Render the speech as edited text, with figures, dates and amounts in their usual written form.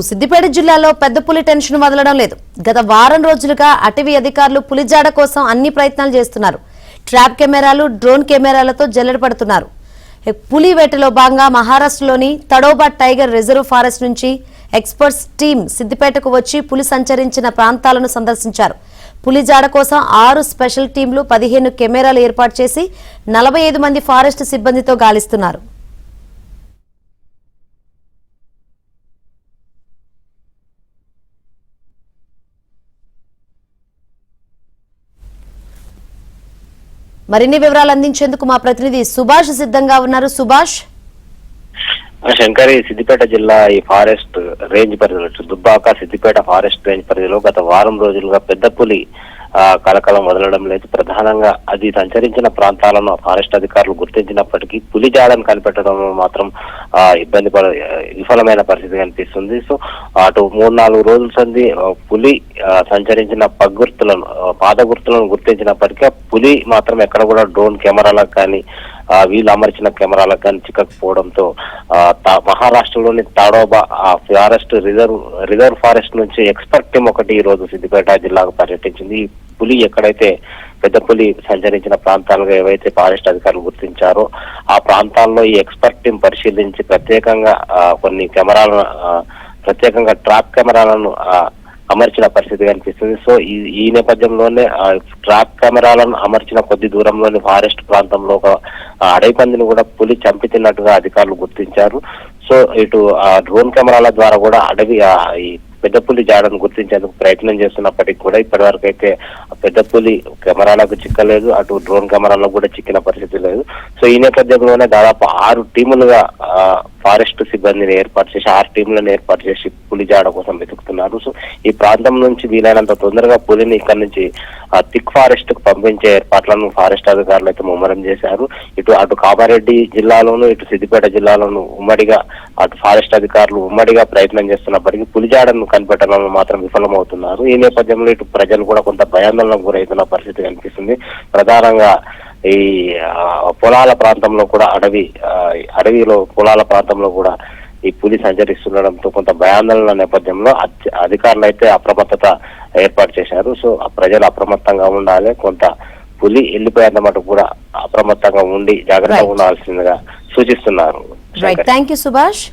సిద్దిపేట జిల్లాలో పెద్ద పులి టెన్షన్ వదలడం లేదు. గత వారం రోజులుగా అటవీ అధికారులు పులిజాడ కోసం అన్ని ప్రయత్నాలు చేస్తున్నారు. ట్రాప్ కెమెరాలు, డ్రోన్ కెమెరాలతో జల్లెడ పడుతున్నారు. పులి వేటలో భాగంగా మహారాష్ట్రలోని తడోబా టైగర్ రిజర్వ్ ఫారెస్ట్ నుంచి ఎక్స్పర్ట్స్ టీం సిద్దిపేటకు వచ్చి పులి సంచరించిన ప్రాంతాలను సందర్శించారు. పులిజాడ కోసం 6 స్పెషల్ టీంలు 15 కెమెరాలు ఏర్పాటు చేసి 45 మంది ఫారెస్ట్ సిబ్బందితో గాలిస్తున్నారు. మరిన్ని వివరాలు అందించేందుకు మా ప్రతినిధి సుభాష్ సిద్ధంగా ఉన్నారు. సుభాష్, శంకరి, సిద్దిపేట జిల్లా ఈ ఫారెస్ట్ రేంజ్ పరిధిలో దుబ్బాక సిద్దిపేట ఫారెస్ట్ రేంజ్ పరిధిలో గత వారం రోజులుగా పెద్ద పులి కలకలం వదలడం లేదు. ప్రధానంగా అది సంచరించిన ప్రాంతాలను ఫారెస్ట్ అధికారులు గుర్తించినప్పటికీ పులి జాడను కనిపెట్టడంలో మాత్రం విఫలమైన పరిస్థితి కనిపిస్తుంది. సో అటు 3-4 రోజుల సంది పులి సంచరించిన పాద గుర్తులను గుర్తించినప్పటికీ పులి మాత్రం ఎక్కడ కూడా డ్రోన్ కెమెరాలకు కానీ వీళ్ళు అమర్చిన కెమెరాలకు కానీ చిక్కకపోవడంతో మహారాష్ట్రలోని తాడోబా ఫారెస్ట్ రిజర్వ్ ఫారెస్ట్ నుంచి ఎక్స్పర్ట్ టీం ఒకటి ఈ రోజు సిద్దిపేట జిల్లాకు పర్యటించింది. ఈ పులి ఎక్కడైతే పెద్ద పులి సంచరించిన ప్రాంతాలుగా ఏవైతే ఫారెస్ట్ అధికారులు గుర్తించారో ఆ ప్రాంతాల్లో ఈ ఎక్స్పర్ట్ టీం పరిశీలించి ప్రత్యేకంగా కొన్ని ప్రత్యేకంగా ట్రాప్ కెమెరాలను అమర్చిన పరిస్థితి కనిపిస్తుంది. సో ఈ నేపథ్యంలోనే ట్రాప్ కెమెరాలను అమర్చిన కొద్ది దూరంలోని ఫారెస్ట్ ప్రాంతంలో ఒక అడవి పందిని కూడా పులి చంపి తిన్నట్టుగా అధికారులు గుర్తించారు. సో ఇటు డ్రోన్ కెమెరాల ద్వారా కూడా ఈ పెద్ద పులి జాడను గుర్తించేందుకు ప్రయత్నం చేస్తున్నప్పటికీ కూడా ఇప్పటి వరకు అయితే పెద్ద పులి కెమెరాలకు చిక్కలేదు, అటు డ్రోన్ కెమెరాలకు కూడా చిక్కిన పరిస్థితి లేదు. సో ఈ నేపథ్యంలోనే దాదాపు 6 టీములుగా ఫారెస్ట్ సిబ్బందిని ఏర్పాటు చేసి 6 టీంలను ఏర్పాటు చేసి పులి జాడ కోసం వెతుకుతున్నారు. సో ఈ ప్రాంతం నుంచి వీలైనంత తొందరగా పులిని ఇక్కడ నుంచి థిక్ ఫారెస్ట్ కు పంపించే ఏర్పాట్లను ఫారెస్ట్ అధికారులు అయితే ముమ్మరం చేశారు. అటు కామారెడ్డి జిల్లాలోను, ఇటు సిద్దిపేట జిల్లాలోను ఉమ్మడిగా అటు ఫారెస్ట్ అధికారులు ఉమ్మడిగా ప్రయత్నం చేస్తున్నప్పటికీ పులి జాడను కనిపెట్టడంలో మాత్రం విఫలమవుతున్నారు. ఈ నేపథ్యంలో ఇటు ప్రజలు కూడా కొంత భయాందోళనకు గురవుతున్న పరిస్థితి కనిపిస్తుంది. ప్రధానంగా ఈ పొలాల ప్రాంతంలో కూడా అడవిలో పొలాల ప్రాంతంలో కూడా ఈ పులి సంచరిస్తుండడంతో కొంత భయాందోళన నేపథ్యంలో అధికారులు అయితే అప్రమత్తత ఏర్పాటు చేశారు. సో ప్రజలు అప్రమత్తంగా ఉండాలి, కొంత పులి వెళ్ళిపోయేంత మటుకు కూడా అప్రమత్తంగా ఉండి జాగ్రత్తగా ఉండాల్సిందిగా సూచిస్తున్నారు. Thank you Subhash.